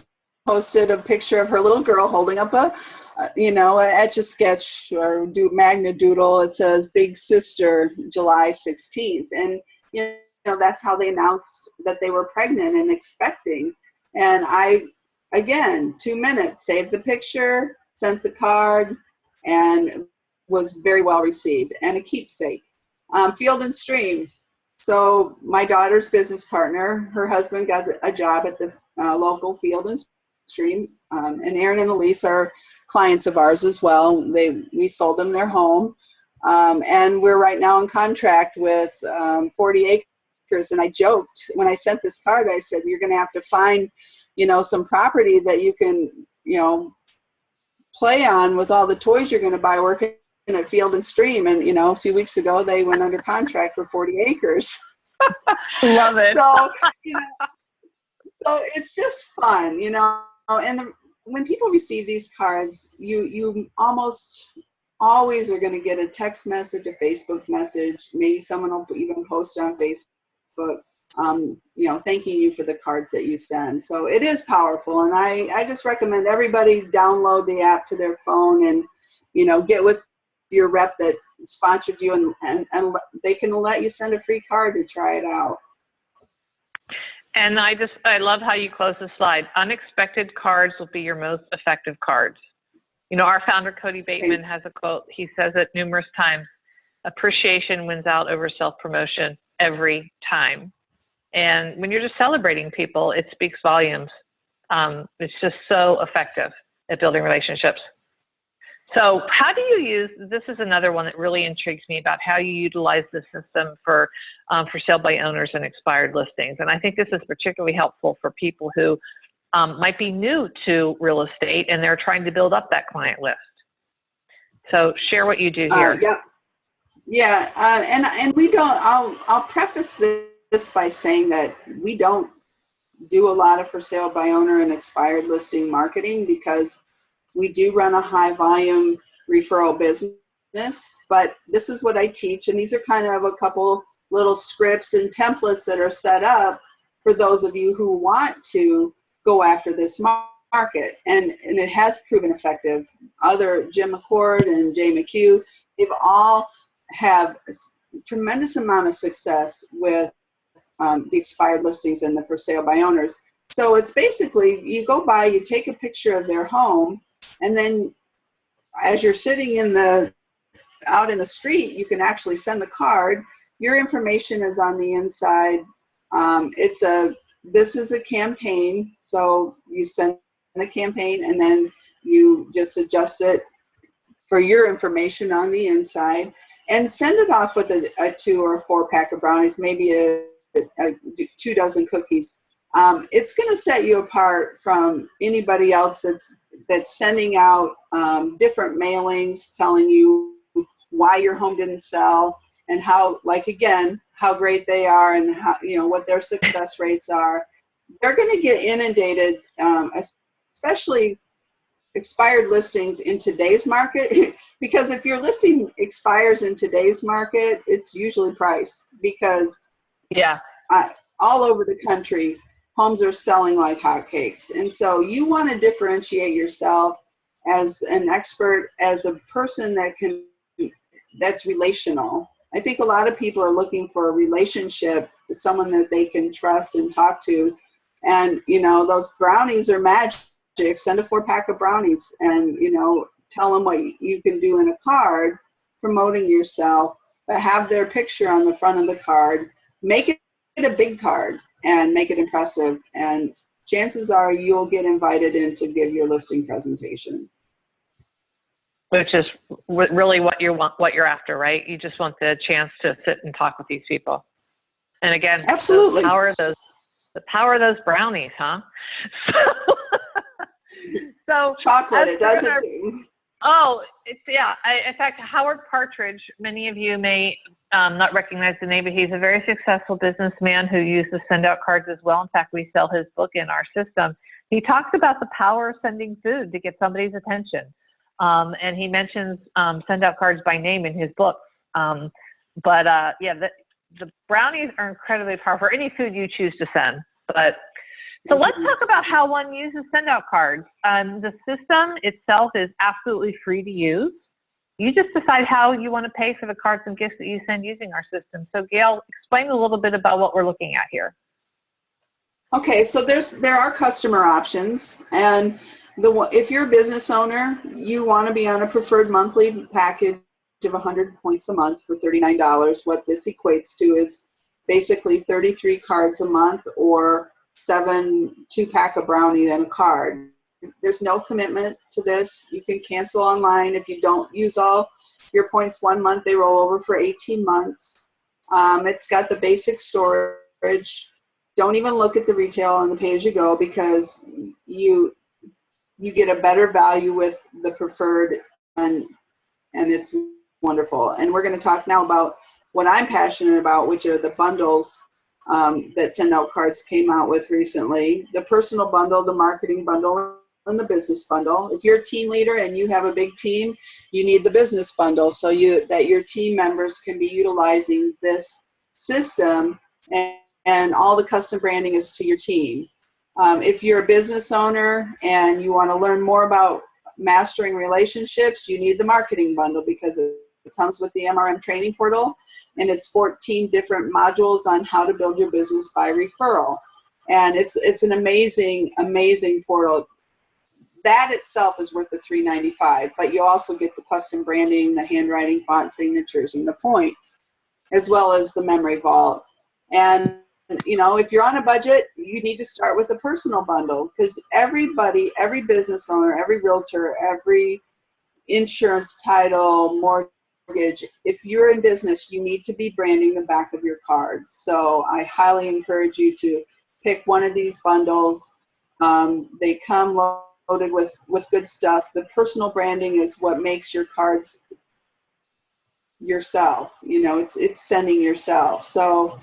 posted a picture of her little girl holding up a Etch-a-Sketch or Magna Doodle. It says Big Sister, July 16th. And, that's how they announced that they were pregnant and expecting. And I, again, 2 minutes, saved the picture, sent the card, and was very well received. And a keepsake. Field and Stream. So my daughter's business partner, her husband got a job at the local Field and Stream. And Aaron and Elise are clients of ours as well. We sold them their home. And we're right now in contract with 40 acres. And I joked when I sent this card, I said, you're going to have to find, some property that you can, play on with all the toys you're going to buy working at Field and Stream. And, a few weeks ago, they went under contract for 40 acres. Love it. So, so it's just fun, and when people receive these cards, you almost always are going to get a text message, a Facebook message. Maybe someone will even post on Facebook, thanking you for the cards that you send. So it is powerful, and I just recommend everybody download the app to their phone and, get with your rep that sponsored you, and they can let you send a free card to try it out. And I love how you close the slide. Unexpected cards will be your most effective cards. Our founder, Cody Bateman, has a quote. He says it numerous times. Appreciation wins out over self-promotion every time. And when you're just celebrating people, it speaks volumes. It's just so effective at building relationships. So how do you use, this is another one that really intrigues me about how you utilize the system for sale by owners and expired listings. And I think this is particularly helpful for people who might be new to real estate and they're trying to build up that client list. So share what you do here. And we don't, I'll preface this by saying that we don't do a lot of for sale by owner and expired listing marketing because we do run a high volume referral business, but this is what I teach. And these are kind of a couple little scripts and templates that are set up for those of you who want to go after this market. And it has proven effective. Jim McCord and Jay McHugh, they've all have a tremendous amount of success with the expired listings and the for sale by owners. So it's basically, you go by, you take a picture of their home, and then as you're sitting out in the street, you can actually send the card. Your information is on the inside. This is a campaign, so you send the campaign and then you just adjust it for your information on the inside and send it off with a 2 or 4 pack of brownies, maybe a 2 dozen cookies. It's going to set you apart from anybody else that's sending out different mailings telling you why your home didn't sell and how great they are and how, what their success rates are. They're going to get inundated, especially expired listings in today's market, because if your listing expires in today's market, it's usually priced because all over the country, homes are selling like hotcakes. And so you want to differentiate yourself as an expert, as a person that's relational. I think a lot of people are looking for a relationship, someone that they can trust and talk to. And, those brownies are magic. Send a 4 pack of brownies and, tell them what you can do in a card, promoting yourself, but have their picture on the front of the card. Make it a big card and make it impressive. And chances are you'll get invited in to give your listing presentation. Which is really what you're after, right? You just want the chance to sit and talk with these people. And again, absolutely, the power of those brownies, huh? So chocolate, it does it too. Oh, yeah. In fact, Howard Partridge, many of you may not recognize the name, but he's a very successful businessman who uses SendOutCards as well. In fact, we sell his book in our system. He talks about the power of sending food to get somebody's attention. And he mentions SendOutCards by name in his books. Yeah, the brownies are incredibly powerful, any food you choose to send. So let's talk about how one uses SendOutCards. The system itself is absolutely free to use. You just decide how you want to pay for the cards and gifts that you send using our system. So Gayle, explain a little bit about what we're looking at here. Okay, so there are customer options, and if you're a business owner, you want to be on a preferred monthly package of 100 points a month for $39. What this equates to is basically 33 cards a month, or 7 2-pack of brownie and a card. There's no commitment to this. You can cancel online if you don't use all your points one month. They roll over for 18 months. It's got the basic storage. Don't even look at the retail on the pay-as-you-go, because you get a better value with the preferred, and it's wonderful. And we're going to talk now about what I'm passionate about, which are the bundles that SendOutCards came out with recently. The personal bundle, the marketing bundle, and the business bundle. If you're a team leader and you have a big team, you need the business bundle so that your team members can be utilizing this system, and all the custom branding is to your team. If you're a business owner and you want to learn more about mastering relationships, you need the marketing bundle, because it comes with the MRM training portal, and it's 14 different modules on how to build your business by referral. And it's an amazing, amazing portal. That itself is worth the $3.95, but you also get the custom branding, the handwriting, font signatures, and the points, as well as the memory vault. And if you're on a budget, you need to start with a personal bundle, because everybody, every business owner, every realtor, every insurance, title, mortgage, if you're in business, you need to be branding the back of your cards. So I highly encourage you to pick one of these bundles. They come loaded with good stuff. The personal branding is what makes your cards yourself. It's sending yourself. So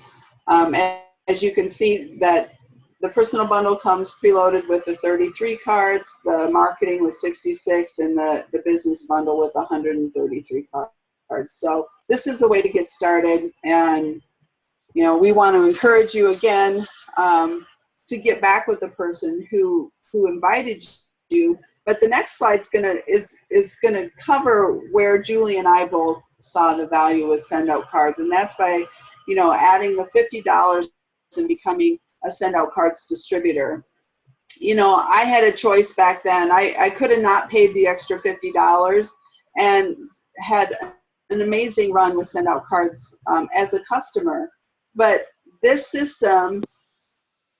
as you can see, that the personal bundle comes preloaded with the 33 cards, the marketing with 66, and the business bundle with 133 cards. So this is a way to get started, and we want to encourage you again to get back with the person who invited you. But the next slide is gonna cover where Julie and I both saw the value with SendOutCards, and that's by adding the $50 and becoming a SendOutCards distributor. I had a choice back then. I could have not paid the extra $50 and had an amazing run with SendOutCards as a customer. But this system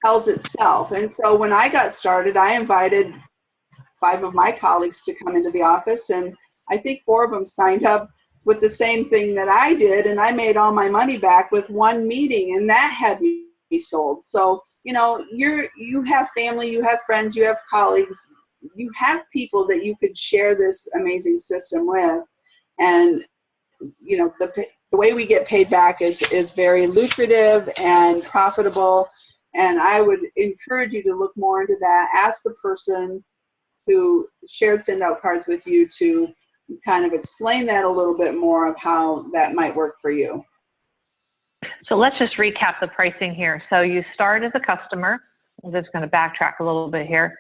tells itself. And so when I got started, I invited 5 of my colleagues to come into the office, and I think 4 of them signed up with the same thing that I did, and I made all my money back with one meeting, and that had me sold. So you have family, you have friends, you have colleagues, you have people that you could share this amazing system with, and the way we get paid back is very lucrative and profitable. And I would encourage you to look more into that. Ask the person who shared SendOutCards with you to kind of explain that a little bit more of how that might work for you. So let's just recap the pricing here. So you start as a customer. I'm just going to backtrack a little bit here.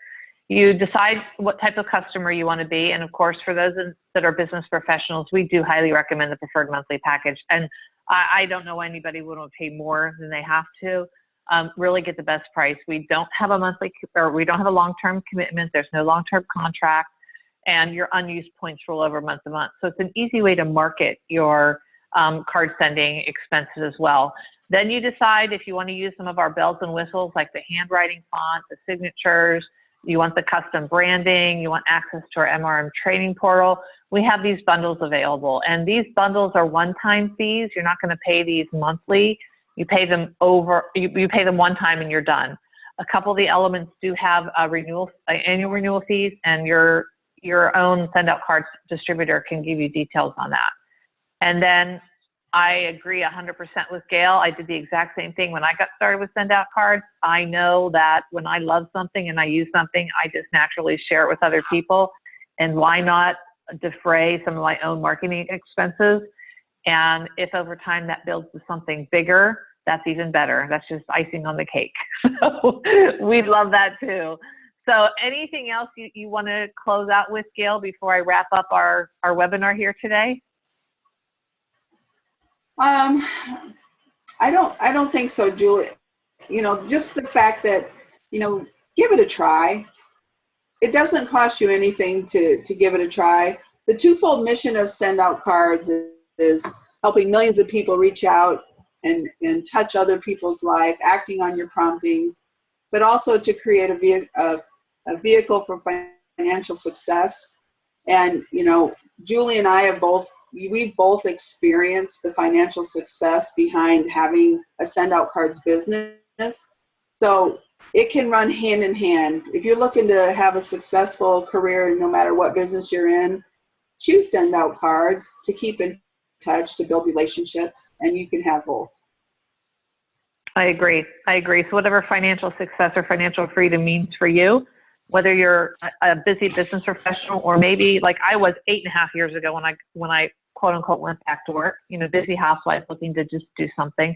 You decide what type of customer you want to be. And of course, for those that are business professionals, we do highly recommend the preferred monthly package. And I don't know anybody who would pay more than they have to. Really get the best price. We don't have a monthly, or we don't have a long-term commitment. There's no long-term contract, and your unused points roll over month to month. So it's an easy way to market your card sending expenses as well. Then you decide if you want to use some of our bells and whistles, like the handwriting font, the signatures, you want the custom branding, you want access to our MRM training portal. We have these bundles available, and these bundles are one-time fees. You're not going to pay these monthly. You pay them you pay them one time and you're done. A couple of the elements do have annual renewal fees, and you your own SendOutCards distributor can give you details on that. And then I agree 100% with Gayle. I did the exact same thing when I got started with SendOutCards. I know that when I love something and I use something, I just naturally share it with other people. And why not defray some of my own marketing expenses? And if over time that builds to something bigger, that's even better. That's just icing on the cake. So we'd love that too. So anything else you want to close out with, Gayle, before I wrap up our webinar here today? I don't think so, Julie. You know, just the fact that, you know, give it a try. It doesn't cost you anything to give it a try. The twofold mission of SendOutCards is helping millions of people reach out and touch other people's life, acting on your promptings, but also to create a vehicle for financial success. And, you know, Julie and I have we've both experienced the financial success behind having a SendOutCards business. So it can run hand in hand. If you're looking to have a successful career, no matter what business you're in, choose SendOutCards to keep in touch, to build relationships, and you can have both. I agree. So whatever financial success or financial freedom means for you, whether you're a busy business professional or maybe like I was 8.5 years ago when I quote unquote went back to work, you know, busy housewife looking to just do something,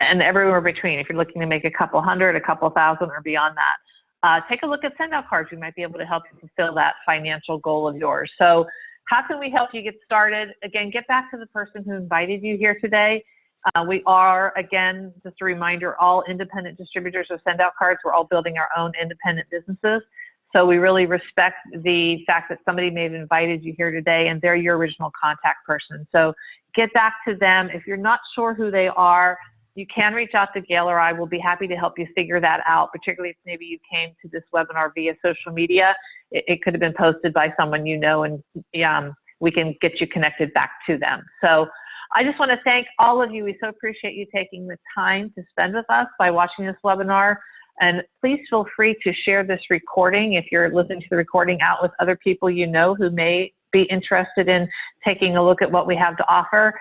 and everywhere between. If you're looking to make a couple hundred, a couple thousand, or beyond that, take a look at SendOutCards. We might be able to help you fulfill that financial goal of yours. So how can we help you get started? Again, get back to the person who invited you here today. We are, again, just a reminder, all independent distributors of SendOutCards. We're all building our own independent businesses. So we really respect the fact that somebody may have invited you here today and they're your original contact person. So get back to them. If you're not sure who they are, you can reach out to Gayle or I. Will be happy to help you figure that out, particularly if maybe you came to this webinar via social media. It could have been posted by someone you know, and we can get you connected back to them. So I just want to thank all of you. We so appreciate you taking the time to spend with us by watching this webinar. And please feel free to share this recording if you're listening to the recording out with other people you know who may be interested in taking a look at what we have to offer.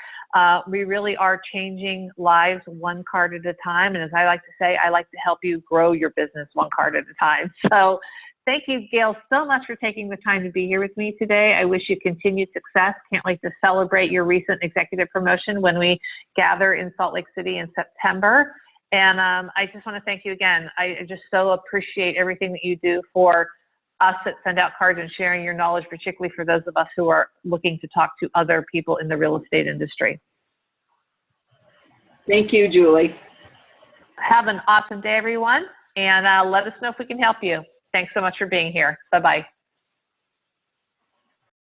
We really are changing lives one card at a time. And as I like to say, I like to help you grow your business one card at a time. So thank you, Gayle, so much for taking the time to be here with me today. I wish you continued success. Can't wait to celebrate your recent executive promotion when we gather in Salt Lake City in September. And I just want to thank you again. I just so appreciate everything that you do for us at SendOutCards and sharing your knowledge, particularly for those of us who are looking to talk to other people in the real estate industry. Thank you, Julie. Have an awesome day, everyone. And let us know if we can help you. Thanks so much for being here. Bye-bye.